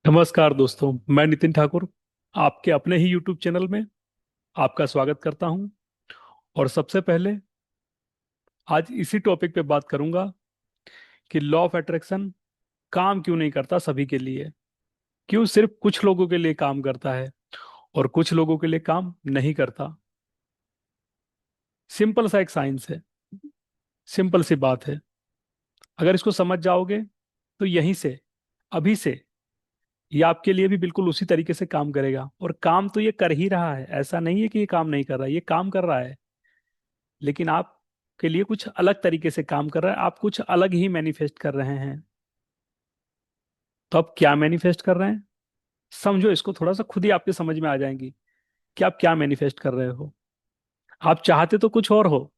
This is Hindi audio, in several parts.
नमस्कार दोस्तों, मैं नितिन ठाकुर आपके अपने ही YouTube चैनल में आपका स्वागत करता हूं। और सबसे पहले आज इसी टॉपिक पे बात करूंगा कि लॉ ऑफ अट्रैक्शन काम क्यों नहीं करता सभी के लिए। क्यों सिर्फ कुछ लोगों के लिए काम करता है और कुछ लोगों के लिए काम नहीं करता। सिंपल सा एक साइंस है, सिंपल सी बात है। अगर इसको समझ जाओगे तो यहीं से, अभी से, ये आपके लिए भी बिल्कुल उसी तरीके से काम करेगा। और काम तो ये कर ही रहा है, ऐसा नहीं है कि ये काम नहीं कर रहा है, ये काम कर रहा है। लेकिन आपके लिए कुछ अलग तरीके से काम कर रहा है, आप कुछ अलग ही मैनिफेस्ट कर रहे हैं। तो आप क्या मैनिफेस्ट कर रहे हैं, समझो इसको थोड़ा सा, खुद ही आपके समझ में आ जाएंगी कि आप क्या मैनिफेस्ट कर रहे हो। आप चाहते तो कुछ और हो,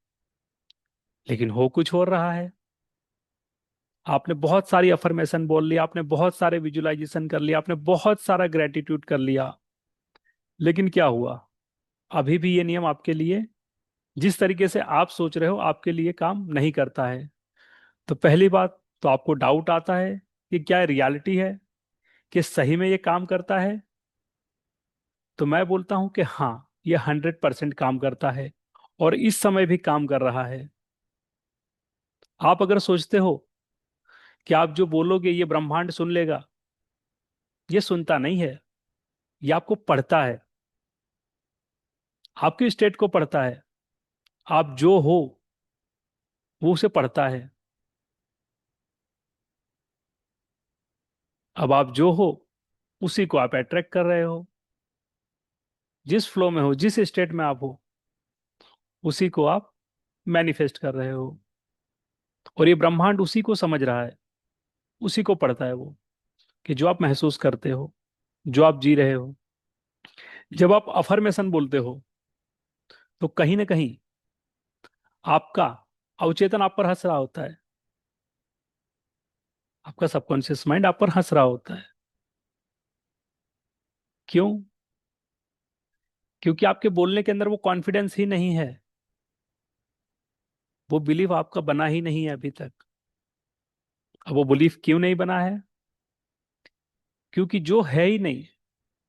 लेकिन हो कुछ और रहा है। आपने बहुत सारी अफर्मेशन बोल लिया, आपने बहुत सारे विजुअलाइजेशन कर लिया, आपने बहुत सारा ग्रेटिट्यूड कर लिया, लेकिन क्या हुआ? अभी भी ये नियम आपके लिए, जिस तरीके से आप सोच रहे हो, आपके लिए काम नहीं करता है। तो पहली बात तो आपको डाउट आता है कि क्या रियलिटी है, कि सही में ये काम करता है। तो मैं बोलता हूं कि हाँ, ये 100% काम करता है और इस समय भी काम कर रहा है। आप अगर सोचते हो कि आप जो बोलोगे ये ब्रह्मांड सुन लेगा, ये सुनता नहीं है। ये आपको पढ़ता है, आपके स्टेट को पढ़ता है। आप जो हो वो उसे पढ़ता है। अब आप जो हो उसी को आप अट्रैक्ट कर रहे हो। जिस फ्लो में हो, जिस स्टेट में आप हो, उसी को आप मैनिफेस्ट कर रहे हो। और ये ब्रह्मांड उसी को समझ रहा है, उसी को पढ़ता है वो, कि जो आप महसूस करते हो, जो आप जी रहे हो। जब आप अफर्मेशन बोलते हो तो कहीं ना कहीं आपका अवचेतन आप पर हंस रहा होता है। आपका सबकॉन्शियस माइंड आप पर हंस रहा होता है। क्यों? क्योंकि आपके बोलने के अंदर वो कॉन्फिडेंस ही नहीं है, वो बिलीव आपका बना ही नहीं है अभी तक। अब वो बिलीफ क्यों नहीं बना है? क्योंकि जो है ही नहीं,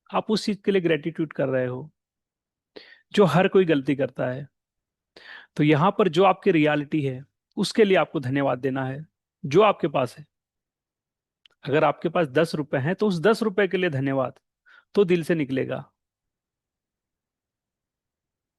आप उस चीज के लिए ग्रेटिट्यूड कर रहे हो, जो हर कोई गलती करता है। तो यहां पर जो आपकी रियलिटी है, उसके लिए आपको धन्यवाद देना है, जो आपके पास है। अगर आपके पास 10 रुपए हैं तो उस 10 रुपए के लिए धन्यवाद तो दिल से निकलेगा।